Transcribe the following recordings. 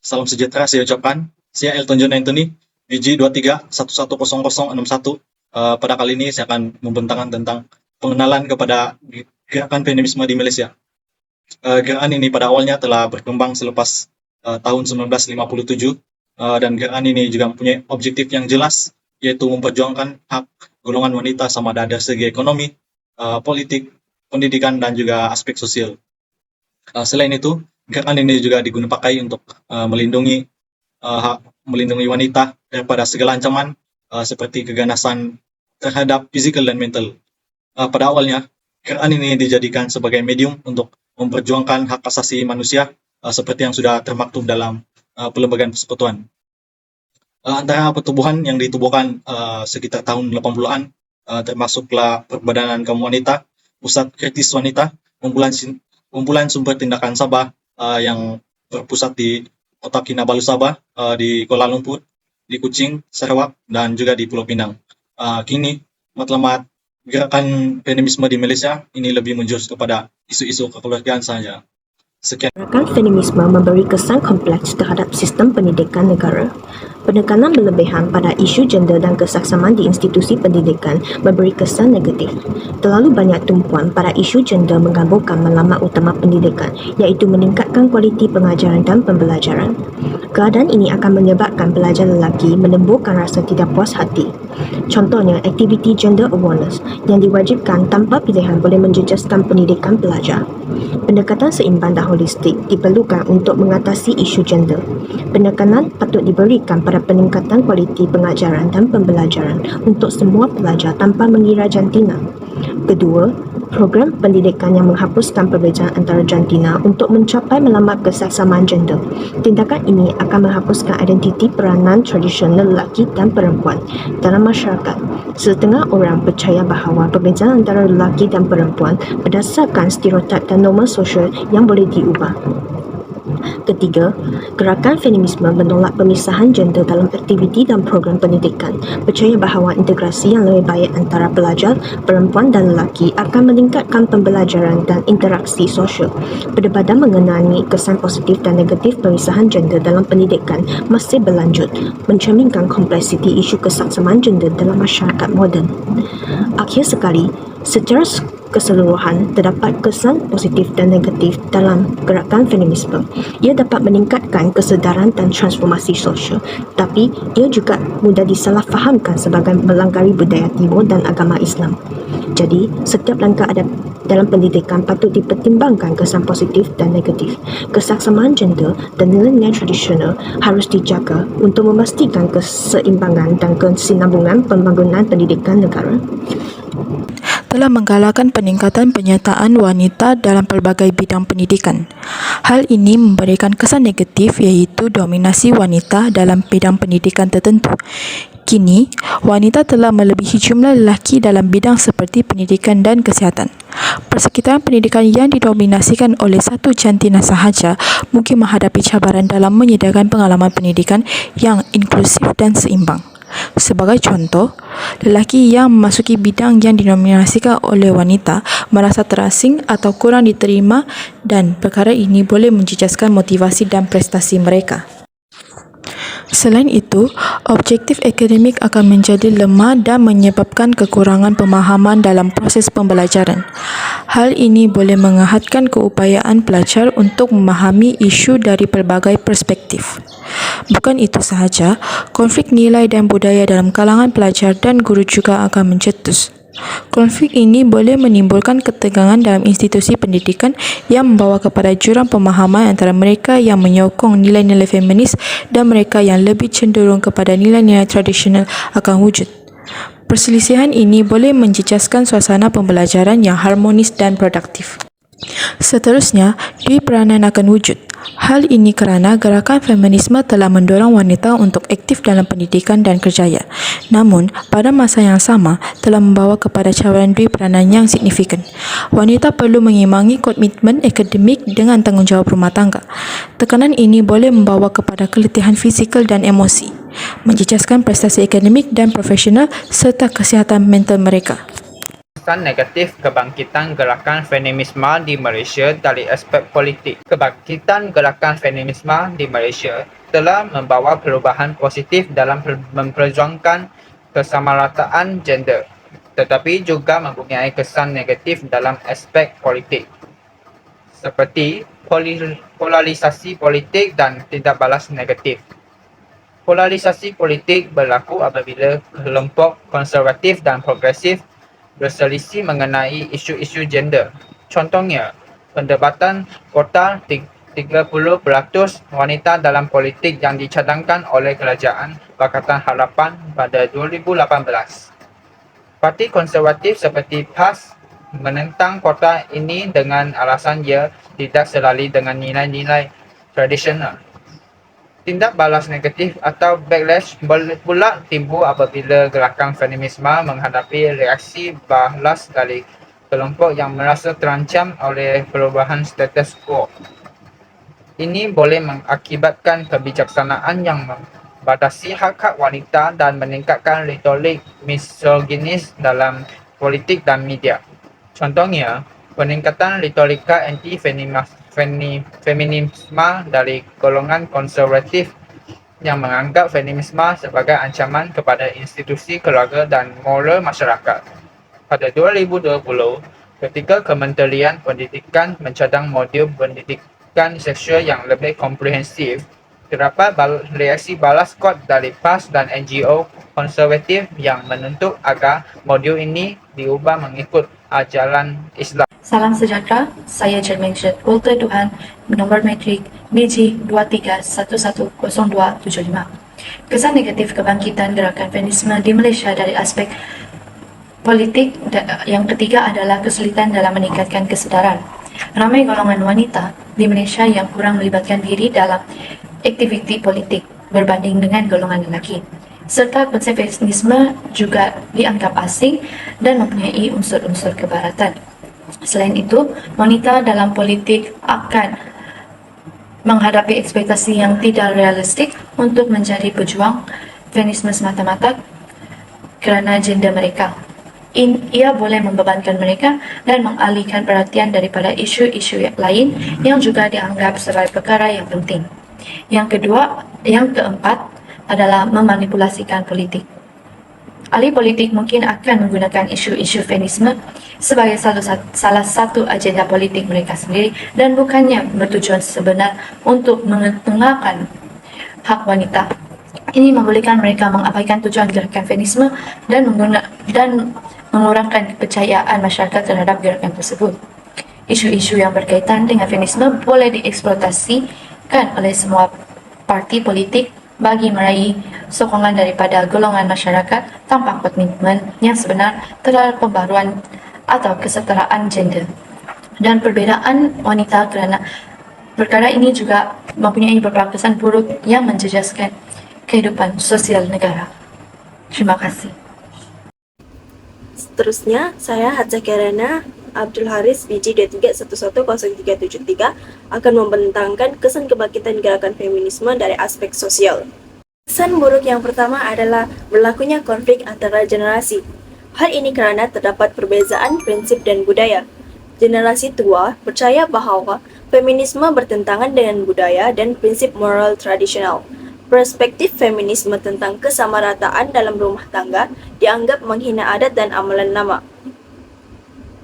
salam sejahtera saya ucapkan. Saya Elton John Anthony, BG 23110061. Pada kali ini saya akan membentangkan tentang pengenalan kepada gerakan feminisme di Malaysia. Gerakan ini pada awalnya telah berkembang selepas tahun 1957, dan gerakan ini juga mempunyai objektif yang jelas, yaitu memperjuangkan hak golongan wanita sama ada dari segi ekonomi, politik, pendidikan, dan juga aspek sosial. Selain itu, gerakan ini juga digunakan untuk melindungi wanita daripada segala ancaman seperti keganasan terhadap fisikal dan mental. Pada awalnya, gerakan ini dijadikan sebagai medium untuk memperjuangkan hak asasi manusia seperti yang sudah termaktub dalam Perlembagaan Persekutuan. Antara pertubuhan yang ditubuhkan sekitar tahun 80-an, termasuklah Perbadanan Kaum Wanita, Pusat Kritis Wanita, Kumpulan Sumber Tindakan Sabah yang berpusat di Kota Kinabalu Sabah, di Kuala Lumpur, di Kuching, Sarawak, dan juga di Pulau Pinang. Kini, matlamat gerakan feminisme di Malaysia ini lebih menjurus kepada isu-isu kekeluargaan saja. Sekian. Gerakan feminisme memberi kesan kompleks terhadap sistem pendidikan negara. Penekanan berlebihan pada isu gender dan kesaksaman di institusi pendidikan memberi kesan negatif. Terlalu banyak tumpuan pada isu gender menggabungkan matlamat utama pendidikan, iaitu meningkatkan kualiti pengajaran dan pembelajaran. Keadaan ini akan menyebabkan pelajar lelaki menumbuhkan rasa tidak puas hati. Contohnya, aktiviti gender awareness yang diwajibkan tanpa pilihan boleh menjejaskan pendidikan pelajar. Pendekatan seimbang dan holistik diperlukan untuk mengatasi isu gender. Penekanan patut diberikan pada peningkatan kualiti pengajaran dan pembelajaran untuk semua pelajar tanpa mengira jantina. Kedua, program pendidikan yang menghapuskan perbezaan antara jantina untuk mencapai matlamat kesaksaman gender. Tindakan ini akan menghapuskan identiti peranan tradisional lelaki dan perempuan dalam masyarakat. Setengah orang percaya bahawa perbezaan antara lelaki dan perempuan berdasarkan stereotip dan norma sosial yang boleh diubah. Ketiga, gerakan feminisme menolak pemisahan gender dalam aktiviti dan program pendidikan, percaya bahawa integrasi yang lebih baik antara pelajar, perempuan dan lelaki akan meningkatkan pembelajaran dan interaksi sosial. Perdebatan mengenai kesan positif dan negatif pemisahan gender dalam pendidikan masih berlanjut, mencerminkan kompleksiti isu kesaksaman gender dalam masyarakat moden. Akhir sekali, secara keseluruhan terdapat kesan positif dan negatif dalam gerakan feminisme. Ia dapat meningkatkan kesedaran dan transformasi sosial, tapi ia juga mudah disalahfahamkan sebagai melanggar budaya timur dan agama Islam. Jadi, setiap langkah dalam pendidikan patut dipertimbangkan kesan positif dan negatif. Kesaksamaan gender dan nilai-nilai tradisional harus dijaga untuk memastikan keseimbangan dan kesinambungan pembangunan pendidikan negara. Telah menggalakkan peningkatan penyertaan wanita dalam pelbagai bidang pendidikan. Hal ini memberikan kesan negatif, iaitu dominasi wanita dalam bidang pendidikan tertentu. Kini, wanita telah melebihi jumlah lelaki dalam bidang seperti pendidikan dan kesihatan. Persekitaran pendidikan yang didominasikan oleh satu jantina sahaja mungkin menghadapi cabaran dalam menyediakan pengalaman pendidikan yang inklusif dan seimbang. Sebagai contoh, lelaki yang memasuki bidang yang didominasikan oleh wanita merasa terasing atau kurang diterima, dan perkara ini boleh menjejaskan motivasi dan prestasi mereka. Selain itu, objektif akademik akan menjadi lemah dan menyebabkan kekurangan pemahaman dalam proses pembelajaran. Hal ini boleh menghadkan keupayaan pelajar untuk memahami isu dari pelbagai perspektif. Bukan itu sahaja, konflik nilai dan budaya dalam kalangan pelajar dan guru juga akan mencetus. Konflik ini boleh menimbulkan ketegangan dalam institusi pendidikan yang membawa kepada jurang pemahaman antara mereka yang menyokong nilai-nilai feminis dan mereka yang lebih cenderung kepada nilai-nilai tradisional akan wujud. Perselisihan ini boleh menjejaskan suasana pembelajaran yang harmonis dan produktif. Seterusnya, dwi-peranan akan wujud. Hal ini kerana gerakan feminisme telah mendorong wanita untuk aktif dalam pendidikan dan kerjaya. Namun, pada masa yang sama, telah membawa kepada cabaran dwi-peranan yang signifikan. Wanita perlu mengimbangi komitmen akademik dengan tanggungjawab rumah tangga. Tekanan ini boleh membawa kepada keletihan fizikal dan emosi, menjejaskan prestasi akademik dan profesional serta kesihatan mental mereka. kesan negatif kebangkitan gerakan feminisme di Malaysia dari aspek politik. Kebangkitan gerakan feminisme di Malaysia telah membawa perubahan positif dalam memperjuangkan kesamarataan gender, tetapi juga mempunyai kesan negatif dalam aspek politik, seperti polarisasi politik dan tindak balas negatif. Polarisasi politik berlaku apabila kelompok konservatif dan progresif berselisih mengenai isu-isu gender. Contohnya, pendebatan kota 30% wanita dalam politik yang dicadangkan oleh Kerajaan Pakatan Harapan pada 2018. Parti konservatif seperti PAS menentang kota ini dengan alasan ia tidak selari dengan nilai-nilai tradisional. Tindak balas negatif atau backlash pula timbul apabila gerakan feminisme menghadapi reaksi balas dari kelompok yang merasa terancam oleh perubahan status quo. Ini boleh mengakibatkan kebijaksanaan yang membatasi hak-hak wanita dan meningkatkan retorik misoginis dalam politik dan media. Contohnya, peningkatan retorika anti-feminisme dari golongan konservatif yang menganggap feminisme sebagai ancaman kepada institusi keluarga dan moral masyarakat. Pada 2020, ketika Kementerian Pendidikan mencadang modul pendidikan seksual yang lebih komprehensif, terdapat reaksi balas kuat dari PAS dan NGO konservatif yang menuntut agar modul ini diubah mengikut ajaran Islam. Salam sejahtera, saya Jermaine Walter Tuhan, nombor metrik BG23110275. Kesan negatif kebangkitan gerakan feminisme di Malaysia dari aspek politik yang ketiga adalah kesulitan dalam meningkatkan kesedaran. Ramai golongan wanita di Malaysia yang kurang melibatkan diri dalam aktiviti politik berbanding dengan golongan lelaki. Serta konsep feminisme juga dianggap asing dan mempunyai unsur-unsur kebaratan. Selain itu, wanita dalam politik akan menghadapi ekspektasi yang tidak realistik untuk menjadi pejuang feminisme semata-mata kerana gender mereka. Ia boleh membebankan mereka dan mengalihkan perhatian daripada isu-isu lain yang juga dianggap sebagai perkara yang penting. Yang keempat adalah memanipulasikan politik. Ahli politik mungkin akan menggunakan isu-isu feminisme sebagai salah satu agenda politik mereka sendiri dan bukannya bertujuan sebenar untuk mengetengahkan hak wanita. Ini membolehkan mereka mengabaikan tujuan gerakan feminisme dan mengurangkan kepercayaan masyarakat terhadap gerakan tersebut. Isu-isu yang berkaitan dengan feminisme boleh dieksploitasikan oleh semua parti politik bagi meraih sokongan daripada golongan masyarakat tanpa komitmen yang sebenar terhadap pembaruan atau kesetaraan gender dan perbezaan wanita, kerana perkara ini juga mempunyai beberapa kesan buruk yang menjejaskan kehidupan sosial negara. Terima kasih. Seterusnya, saya Hatzah Kerana Abdul Haris BG 23110373 akan membentangkan kesan kebangkitan gerakan feminisme dari aspek sosial. Kesan buruk yang pertama adalah berlakunya konflik antara generasi. Hal ini kerana terdapat perbezaan prinsip dan budaya. Generasi tua percaya bahawa feminisme bertentangan dengan budaya dan prinsip moral tradisional. Perspektif feminisme tentang kesamarataan dalam rumah tangga dianggap menghina adat dan amalan lama.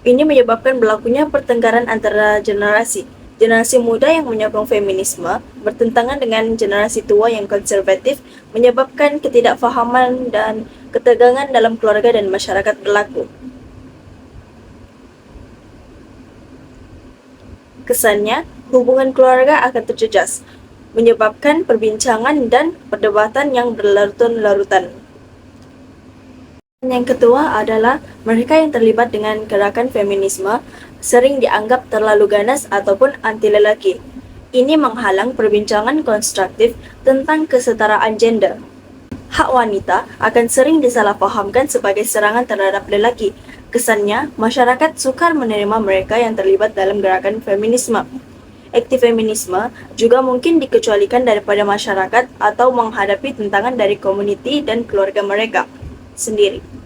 Ini menyebabkan berlakunya pertengkaran antara generasi. Generasi muda yang menyokong feminisme bertentangan dengan generasi tua yang konservatif, menyebabkan ketidakfahaman dan ketegangan dalam keluarga dan masyarakat berlaku. Kesannya, hubungan keluarga akan terjejas, menyebabkan perbincangan dan perdebatan yang berlarut-larutan. Yang kedua adalah mereka yang terlibat dengan gerakan feminisme sering dianggap terlalu ganas ataupun anti lelaki. Ini menghalang perbincangan konstruktif tentang kesetaraan gender. Hak wanita akan sering disalahfahamkan sebagai serangan terhadap lelaki. Kesannya, masyarakat sukar menerima mereka yang terlibat dalam gerakan feminisme. Aktif feminisme juga mungkin dikecualikan daripada masyarakat atau menghadapi tentangan dari komuniti dan keluarga mereka sendiri.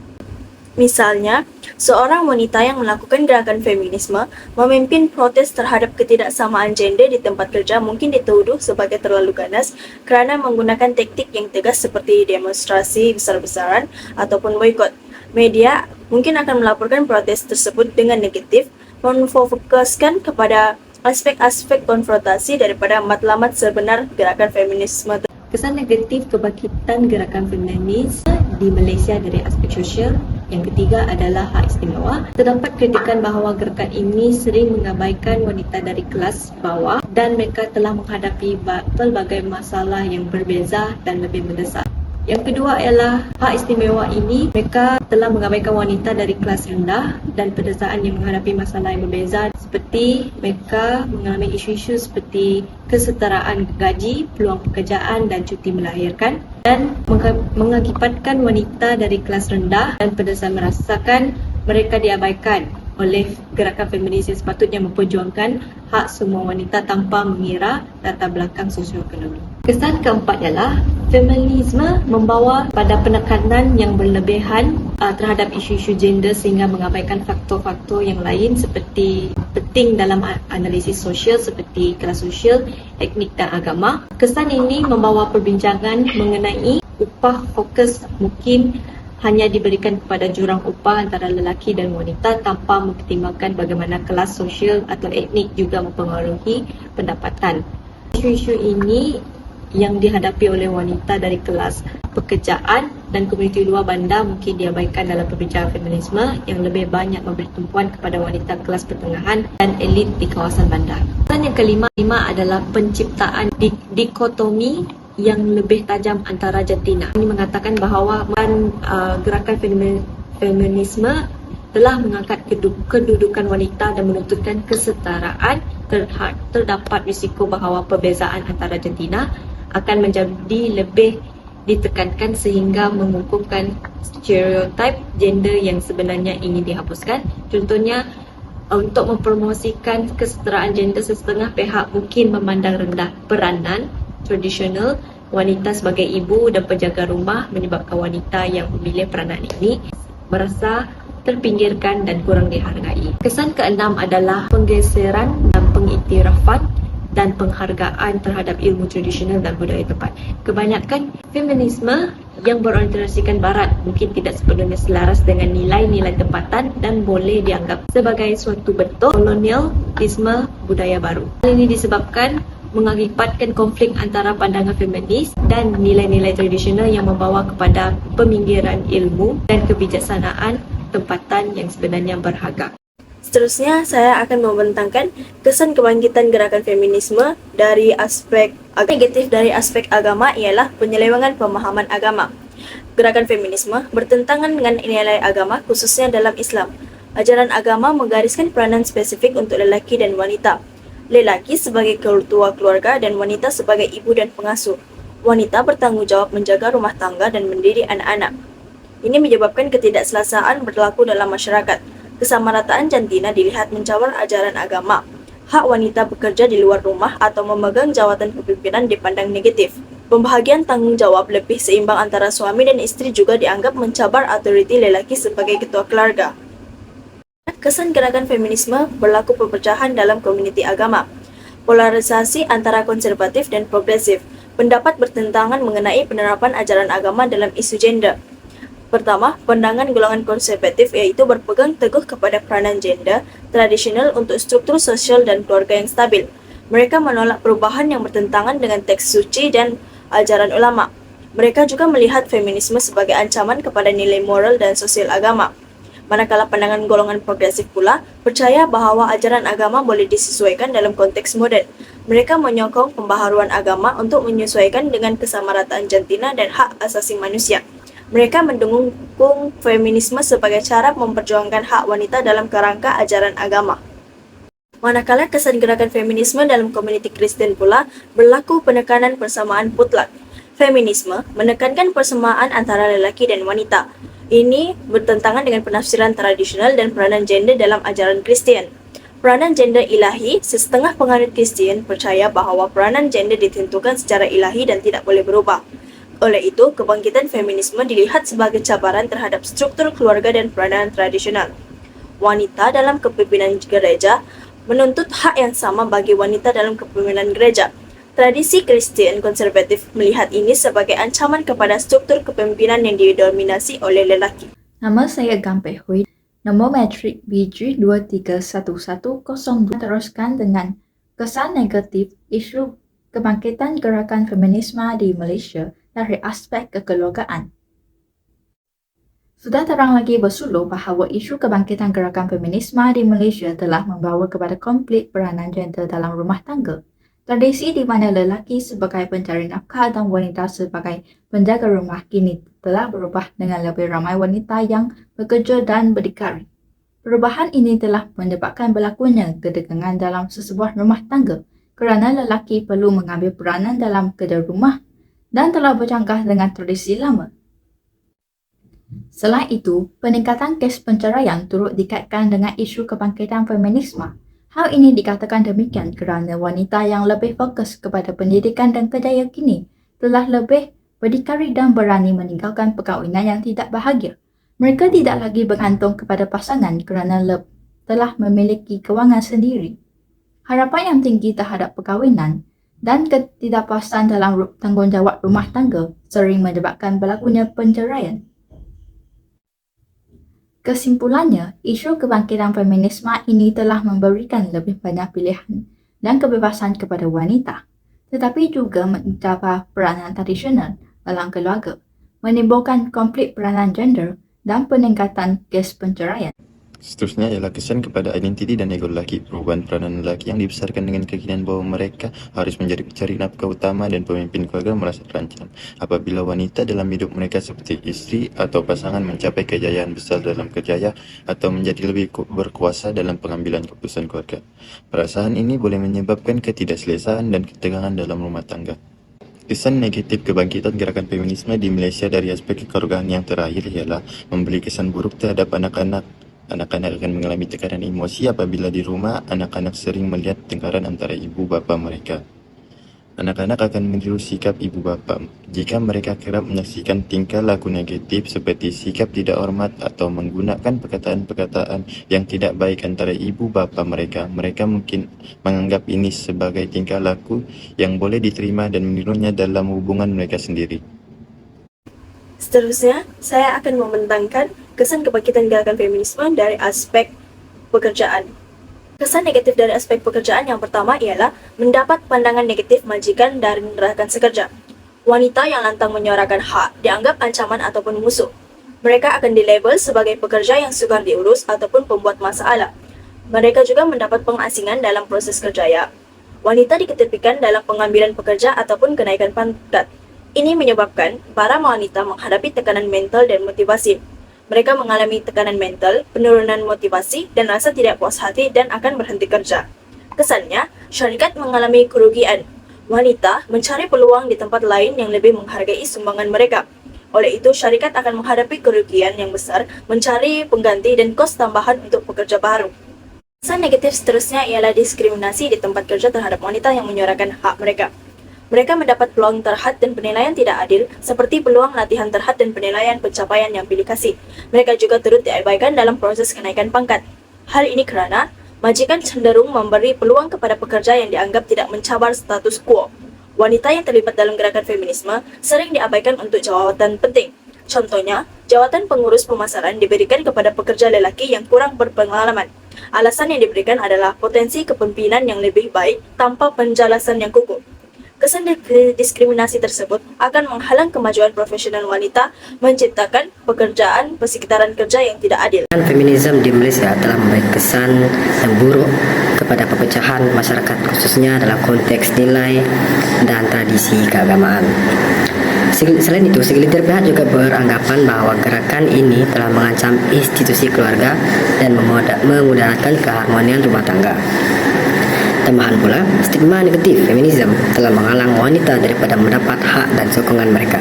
Misalnya, seorang wanita yang melakukan gerakan feminisme memimpin protes terhadap ketidaksamaan gender di tempat kerja mungkin dituduh sebagai terlalu ganas kerana menggunakan taktik yang tegas seperti demonstrasi besar-besaran ataupun boikot. Media mungkin akan melaporkan protes tersebut dengan negatif, memfokuskan kepada aspek-aspek konfrontasi daripada matlamat sebenar gerakan feminisme. Kesan negatif kebangkitan gerakan feminis di Malaysia dari aspek sosial. Yang ketiga adalah hak istimewa. Terdapat kritikan bahawa gerakan ini sering mengabaikan wanita dari kelas bawah dan mereka telah menghadapi pelbagai masalah yang berbeza dan lebih mendesak. Yang kedua ialah hak istimewa ini mereka telah mengabaikan wanita dari kelas rendah dan pedesaan yang menghadapi masalah yang berbeza seperti mereka mengalami isu-isu seperti kesetaraan gaji, peluang pekerjaan dan cuti melahirkan dan mengakibatkan wanita dari kelas rendah dan pedesaan merasakan mereka diabaikan oleh gerakan feminis yang sepatutnya memperjuangkan hak semua wanita tanpa mengira latar belakang sosioekonomi. Kesan keempat ialah feminisme membawa pada penekanan yang berlebihan terhadap isu-isu gender sehingga mengabaikan faktor-faktor yang lain seperti penting dalam analisis sosial seperti kelas sosial, etnik dan agama. Kesan ini membawa perbincangan mengenai upah fokus mungkin hanya diberikan kepada jurang upah antara lelaki dan wanita tanpa mempertimbangkan bagaimana kelas sosial atau etnik juga mempengaruhi pendapatan. Isu-isu ini yang dihadapi oleh wanita dari kelas pekerjaan dan komuniti luar bandar mungkin diabaikan dalam perbincangan feminisme yang lebih banyak memberi tumpuan kepada wanita kelas pertengahan dan elit di kawasan bandar. Dan yang kelima adalah penciptaan dikotomi yang lebih tajam antara jantina. Ini mengatakan bahawa gerakan feminisme telah mengangkat kedudukan wanita dan menuntutkan kesetaraan. Terdapat risiko bahawa perbezaan antara jantina akan menjadi lebih ditekankan sehingga mengukuhkan stereotip gender yang sebenarnya ingin dihapuskan. Contohnya, untuk mempromosikan kesetaraan gender, setengah pihak mungkin memandang rendah peranan tradisional wanita sebagai ibu dan penjaga rumah menyebabkan wanita yang memilih peranan ini merasa terpinggirkan dan kurang dihargai. Kesan keenam adalah penggeseran dan pengiktirafan dan penghargaan terhadap ilmu tradisional dan budaya tempat. Kebanyakan feminisme yang berorientasikan barat mungkin tidak sepenuhnya selaras dengan nilai-nilai tempatan dan boleh dianggap sebagai suatu bentuk kolonialisme budaya baru. Hal ini disebabkan mengakibatkan konflik antara pandangan feminis dan nilai-nilai tradisional yang membawa kepada peminggiran ilmu dan kebijaksanaan tempatan yang sebenarnya berharga. Seterusnya, saya akan membentangkan kesan kebangkitan gerakan feminisme dari aspek negatif dari aspek agama ialah penyelewengan pemahaman agama. Gerakan feminisme bertentangan dengan nilai agama khususnya dalam Islam. Ajaran agama menggariskan peranan spesifik untuk lelaki dan wanita. Lelaki sebagai ketua keluarga dan wanita sebagai ibu dan pengasuh. Wanita bertanggungjawab menjaga rumah tangga dan mendidik anak-anak. Ini menyebabkan ketidakselesaan berlaku dalam masyarakat. Kesamarataan jantina dilihat mencabar ajaran agama. Hak wanita bekerja di luar rumah atau memegang jawatan kepimpinan dipandang negatif. Pembahagian tanggung jawab lebih seimbang antara suami dan istri juga dianggap mencabar otoriti lelaki sebagai ketua keluarga. Kesan gerakan feminisme berlaku perpecahan dalam komuniti agama. Polarisasi antara konservatif dan progresif. Pendapat bertentangan mengenai penerapan ajaran agama dalam isu gender. Pertama, pandangan golongan konservatif iaitu berpegang teguh kepada peranan gender tradisional untuk struktur sosial dan keluarga yang stabil. Mereka menolak perubahan yang bertentangan dengan teks suci dan ajaran ulama. Mereka juga melihat feminisme sebagai ancaman kepada nilai moral dan sosial agama. Manakala pandangan golongan progresif pula percaya bahawa ajaran agama boleh disesuaikan dalam konteks moden. Mereka menyokong pembaharuan agama untuk menyesuaikan dengan kesamarataan jantina dan hak asasi manusia. Mereka mendukung feminisme sebagai cara memperjuangkan hak wanita dalam kerangka ajaran agama. Manakala kesan gerakan feminisme dalam komuniti Kristen pula berlaku penekanan persamaan mutlak. Feminisme menekankan persamaan antara lelaki dan wanita. Ini bertentangan dengan penafsiran tradisional dan peranan gender dalam ajaran Kristen. Peranan gender ilahi, setengah penganut Kristen percaya bahawa peranan gender ditentukan secara ilahi dan tidak boleh berubah. Oleh itu, kebangkitan feminisme dilihat sebagai cabaran terhadap struktur keluarga dan peranan tradisional. Wanita dalam kepemimpinan gereja menuntut hak yang sama bagi wanita dalam kepemimpinan gereja. Tradisi Kristen konservatif melihat ini sebagai ancaman kepada struktur kepemimpinan yang didominasi oleh lelaki. Nama saya Gampe Hui, nombor metrik BG231102 teruskan dengan kesan negatif isu kebangkitan gerakan feminisme di Malaysia dari aspek kekeluargaan. Sudah terang lagi bersuluh bahawa isu kebangkitan gerakan feminisme di Malaysia telah membawa kepada konflik peranan gender dalam rumah tangga. Tradisi di mana lelaki sebagai pencari nafkah dan wanita sebagai penjaga rumah kini telah berubah dengan lebih ramai wanita yang bekerja dan berdikari. Perubahan ini telah menyebabkan berlakunya ketegangan dalam sesebuah rumah tangga kerana lelaki perlu mengambil peranan dalam kerja rumah dan telah bercanggah dengan tradisi lama. Selain itu, peningkatan kes penceraian turut dikaitkan dengan isu kebangkitan feminisme. Hal ini dikatakan demikian kerana wanita yang lebih fokus kepada pendidikan dan kerjaya kini telah lebih berdikari dan berani meninggalkan perkahwinan yang tidak bahagia. Mereka tidak lagi bergantung kepada pasangan kerana telah memiliki kewangan sendiri. Harapan yang tinggi terhadap perkahwinan dan ketidakpuasan dalam tanggungjawab rumah tangga sering menyebabkan berlakunya penceraian. Kesimpulannya, isu kebangkitan feminisme ini telah memberikan lebih banyak pilihan dan kebebasan kepada wanita, tetapi juga mencapai peranan tradisional dalam keluarga, menimbulkan konflik peranan gender dan peningkatan kes penceraian. Seterusnya ialah kesan kepada identiti dan ego lelaki. Perubahan peranan lelaki yang dibesarkan dengan keyakinan bahawa mereka harus menjadi pencari nafkah utama dan pemimpin keluarga merasa terancam apabila wanita dalam hidup mereka seperti isteri atau pasangan mencapai kejayaan besar dalam kerjaya atau menjadi lebih berkuasa dalam pengambilan keputusan keluarga. Perasaan ini boleh menyebabkan ketidakselesaan dan ketegangan dalam rumah tangga. Kesan negatif kebangkitan gerakan feminisme di Malaysia dari aspek kekeluargaan yang terakhir ialah memberi kesan buruk terhadap anak-anak. Anak-anak akan mengalami tekanan emosi apabila di rumah anak-anak sering melihat tengkaran antara ibu bapa mereka. Anak-anak akan meniru sikap ibu bapa jika mereka kerap menyaksikan tingkah laku negatif seperti sikap tidak hormat atau menggunakan perkataan-perkataan yang tidak baik antara ibu bapa mereka. Mereka mungkin menganggap ini sebagai tingkah laku yang boleh diterima dan menirunya dalam hubungan mereka sendiri. Seterusnya, saya akan membentangkan kesan kebangkitan gerakan feminisme dari aspek pekerjaan. Kesan negatif dari aspek pekerjaan yang pertama ialah mendapat pandangan negatif majikan dari rakan sekerja. Wanita yang lantang menyuarakan hak dianggap ancaman ataupun musuh. Mereka akan dilabel sebagai pekerja yang sukar diurus ataupun pembuat masalah. Mereka juga mendapat pengasingan dalam proses kerjaya. Wanita diketepikan dalam pengambilan pekerja ataupun kenaikan pangkat. Ini menyebabkan para wanita menghadapi tekanan mental dan motivasi. Mereka mengalami tekanan mental, penurunan motivasi, dan rasa tidak puas hati dan akan berhenti kerja. Kesannya, syarikat mengalami kerugian. Wanita mencari peluang di tempat lain yang lebih menghargai sumbangan mereka. Oleh itu, syarikat akan menghadapi kerugian yang besar, mencari pengganti dan kos tambahan untuk pekerja baru. Kesan negatif seterusnya ialah diskriminasi di tempat kerja terhadap wanita yang menyuarakan hak mereka. Mereka mendapat peluang terhad dan penilaian tidak adil, seperti peluang latihan terhad dan penilaian pencapaian yang pilih kasih. Mereka juga turut diabaikan dalam proses kenaikan pangkat. Hal ini kerana majikan cenderung memberi peluang kepada pekerja yang dianggap tidak mencabar status quo. Wanita yang terlibat dalam gerakan feminisme sering diabaikan untuk jawatan penting. Contohnya, jawatan pengurus pemasaran diberikan kepada pekerja lelaki yang kurang berpengalaman. Alasan yang diberikan adalah potensi kepemimpinan yang lebih baik tanpa penjelasan yang kukuh. Kesan diskriminasi tersebut akan menghalang kemajuan profesional wanita, menciptakan pekerjaan persekitaran kerja yang tidak adil. Feminisme di Malaysia telah memberi kesan yang buruk kepada perpecahan masyarakat, khususnya dalam konteks nilai dan tradisi keagamaan. Selain itu, segelintir pihak juga beranggapan bahawa gerakan ini telah mengancam institusi keluarga dan memudaratkan keharmonian rumah tangga. Tambahan pula, stigma negatif feminisme telah menghalang wanita daripada mendapat hak dan sokongan mereka.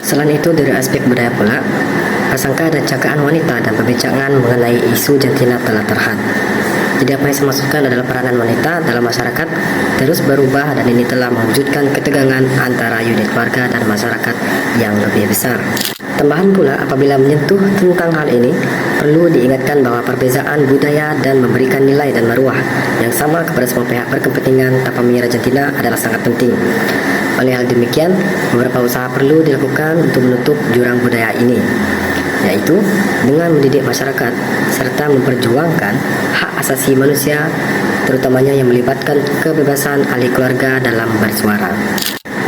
Selain itu, dari aspek budaya pula, prasangka dan cakapan wanita dan perbincangan mengenai isu jantina telah terhad. Jadi apa yang saya maksudkan adalah peranan wanita dalam masyarakat terus berubah dan ini telah mewujudkan ketegangan antara unit keluarga dan masyarakat yang lebih besar. Tambahan pula, apabila menyentuh tentang hal ini, perlu diingatkan bahwa perbezaan budaya dan memberikan nilai dan maruah yang sama kepada semua pihak berkepentingan tanpa mengira jantina adalah sangat penting. Oleh hal demikian, beberapa usaha perlu dilakukan untuk menutup jurang budaya ini, yaitu dengan mendidik masyarakat serta memperjuangkan hak asasi manusia, terutamanya yang melibatkan kebebasan ahli keluarga dalam bersuara.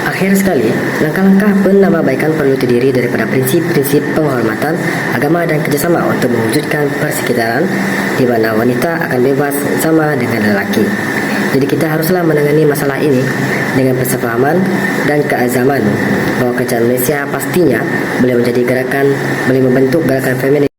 Akhir sekali, langkah-langkah penambahbaikan perlu terdiri daripada prinsip-prinsip penghormatan agama dan kerjasama untuk mewujudkan persekitaran di mana wanita akan bebas sama dengan lelaki. Jadi kita haruslah menangani masalah ini dengan persefahaman dan keazaman bahwa kerajaan Malaysia pastinya boleh membentuk gerakan feminis